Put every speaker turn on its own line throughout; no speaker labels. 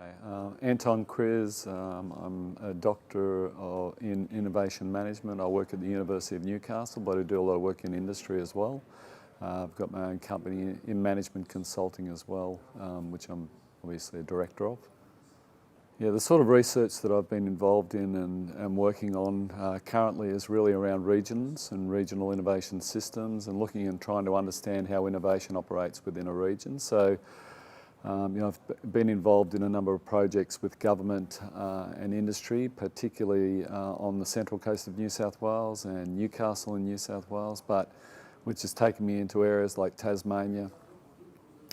Okay, Anton Kriz. I'm a doctor in innovation management. I work at the University of Newcastle, but I do a lot of work in industry as well. I've got my own company in management consulting as well, which I'm obviously a director of. Yeah, the sort of research that I've been involved in and working on currently is really around regions and regional innovation systems, and looking and trying to understand how innovation operates within a region. So, I've been involved in a number of projects with government and industry, particularly on the central coast of New South Wales and Newcastle in New South Wales, but which has taken me into areas like Tasmania,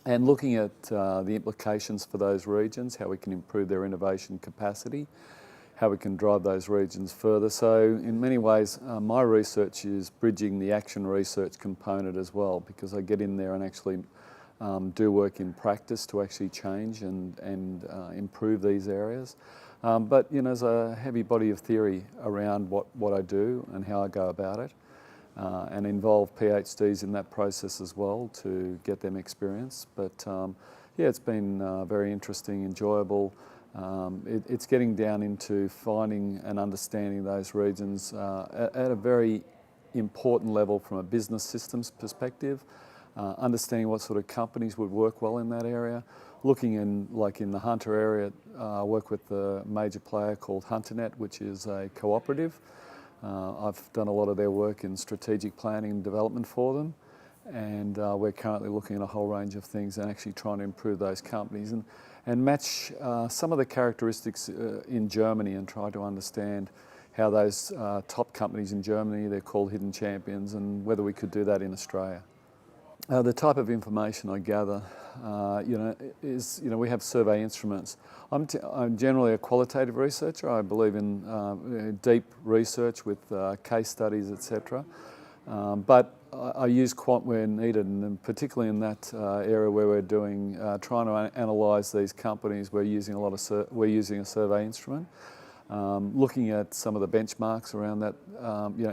and looking at the implications for those regions, how we can improve their innovation capacity, how we can drive those regions further. So in many ways, my research is bridging the action research component as well, because I get in there and actually do work in practice to actually change and improve these areas. But there's a heavy body of theory around what I do and how I go about it, and involve PhDs in that process as well to get them experience. But yeah, it's been very interesting, enjoyable. It's getting down into finding and understanding those regions at a very important level from a business systems perspective. Understanding what sort of companies would work well in that area. Looking in the Hunter area, I work with a major player called HunterNet, which is a cooperative. I've done a lot of their work in strategic planning and development for them, and we're currently looking at a whole range of things and actually trying to improve those companies and match some of the characteristics in Germany, and try to understand how those top companies in Germany, they're called hidden champions, and whether we could do that in Australia. The type of information I gather, is we have survey instruments. I'm generally a qualitative researcher. I believe in deep research with case studies, etc. But I use quant where needed, and particularly in that area where we're doing trying to analyse these companies, we're using a survey instrument. Looking at some of the benchmarks around that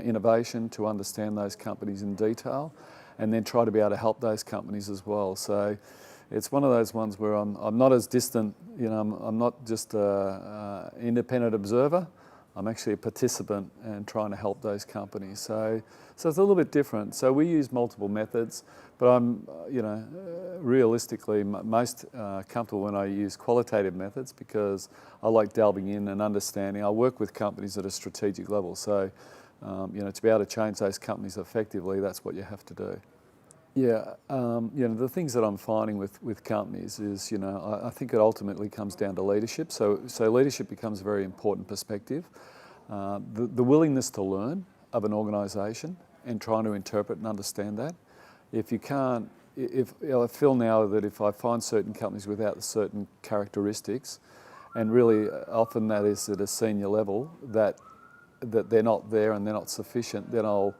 innovation to understand those companies in detail, and then try to be able to help those companies as well. So it's one of those ones where I'm not as distant, I'm not just an independent observer, I'm actually a participant and trying to help those companies. So it's a little bit different. So we use multiple methods, but I'm, realistically most comfortable when I use qualitative methods, because I like delving in and understanding. I work with companies at a strategic level. So to be able to change those companies effectively, that's what you have to do. Yeah, the things that I'm finding with companies is, I think it ultimately comes down to leadership. So leadership becomes a very important perspective. The willingness to learn of an organisation and trying to interpret and understand that. If you can't, I feel now that if I find certain companies without certain characteristics, and really often that is at a senior level, that they're not there and they're not sufficient, then I'll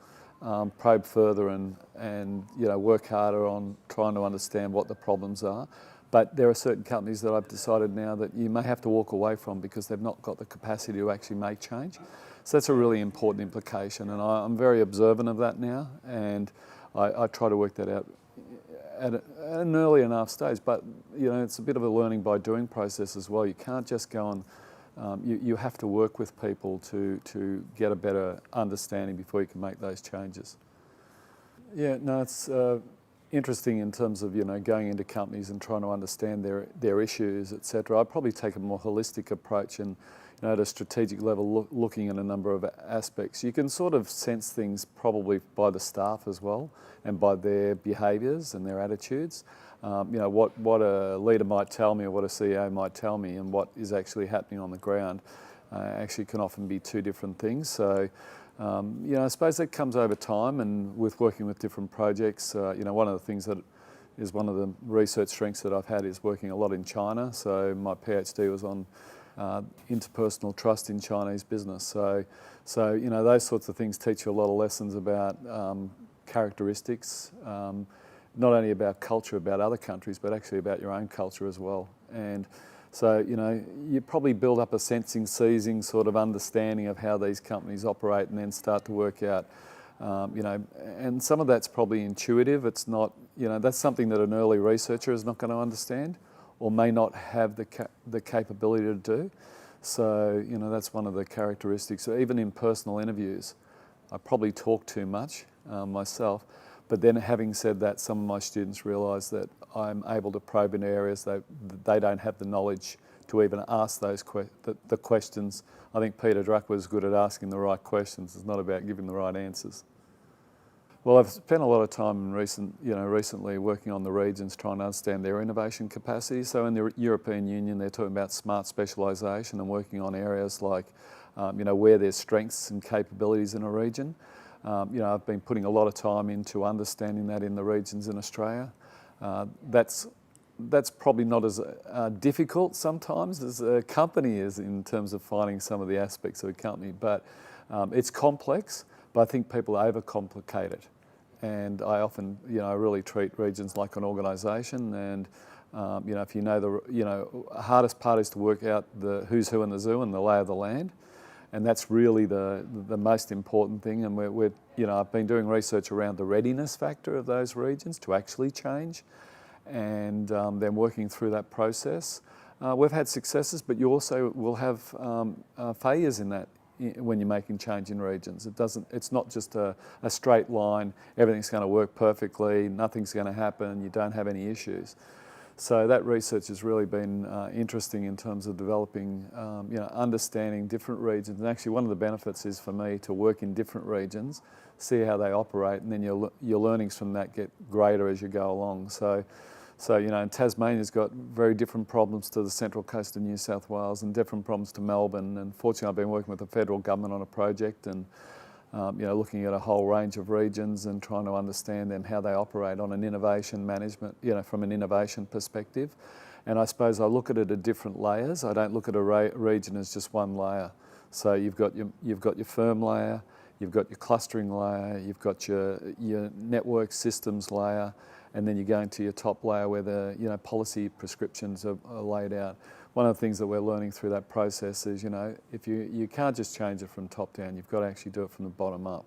probe further and work harder on trying to understand what the problems are. But there are certain companies that I've decided now that you may have to walk away from because they've not got the capacity to actually make change. So that's a really important implication, and I'm very observant of that now, and I try to work that out at an early enough stage. But it's a bit of a learning by doing process as well. You can't just go on. You have to work with people to get a better understanding before you can make those changes. Yeah, no, it's interesting in terms of going into companies and trying to understand their issues, etc. I'd probably take a more holistic approach, and at a strategic level, looking at a number of aspects. You can sort of sense things probably by the staff as well, and by their behaviours and their attitudes. What a leader might tell me, or what a CEO might tell me, and what is actually happening on the ground actually can often be two different things. So, I suppose that comes over time, and with working with different projects, one of the things that is one of the research strengths that I've had is working a lot in China. So my PhD was on interpersonal trust in Chinese business. So those sorts of things teach you a lot of lessons about characteristics. Not only about culture, about other countries, but actually about your own culture as well. And so, you probably build up a sensing, seizing sort of understanding of how these companies operate, and then start to work out, and some of that's probably intuitive. It's not, that's something that an early researcher is not going to understand. or may not have the capability to do. So, you know, that's one of the characteristics. So even in personal interviews, I probably talk too much myself, but then having said that, some of my students realise that I'm able to probe into areas that they don't have the knowledge to even ask those the questions. I think Peter Druck was good at asking the right questions. It's not about giving the right answers. Well, I've spent a lot of time recently working on the regions, trying to understand their innovation capacity. So in the European Union, they're talking about smart specialisation and working on areas like, where there's strengths and capabilities in a region. I've been putting a lot of time into understanding that in the regions in Australia. That's probably not as difficult sometimes as a company is in terms of finding some of the aspects of a company, but it's complex. But I think people overcomplicate it. And I often, I really treat regions like an organisation. And, if you know the hardest part is to work out the who's who in the zoo and the lay of the land. And that's really the most important thing. And I've been doing research around the readiness factor of those regions to actually change, and then working through that process. We've had successes, but you also will have failures in that. When you're making change in regions, it's not just a straight line, everything's going to work perfectly, nothing's going to happen, you don't have any issues. So that research has really been interesting in terms of developing, understanding different regions. And actually one of the benefits is for me to work in different regions, see how they operate, and then your learnings from that get greater as you go along. So Tasmania's got very different problems to the Central Coast of New South Wales and different problems to Melbourne. And fortunately, I've been working with the federal government on a project and, looking at a whole range of regions and trying to understand then how they operate on an innovation management, from an innovation perspective. And I suppose I look at it at different layers. I don't look at a region as just one layer. So you've got your firm layer, you've got your clustering layer, you've got your network systems layer, and then you go into your top layer where the policy prescriptions are laid out. One of the things that we're learning through that process is, if you can't just change it from top down, you've got to actually do it from the bottom up.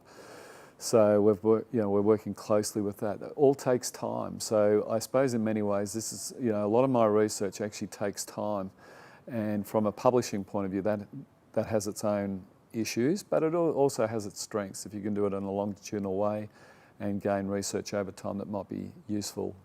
So we're working closely with that. It all takes time. So I suppose in many ways this is, a lot of my research actually takes time, and from a publishing point of view, that has its own issues, but it also has its strengths if you can do it in a longitudinal way and gain research over time that might be useful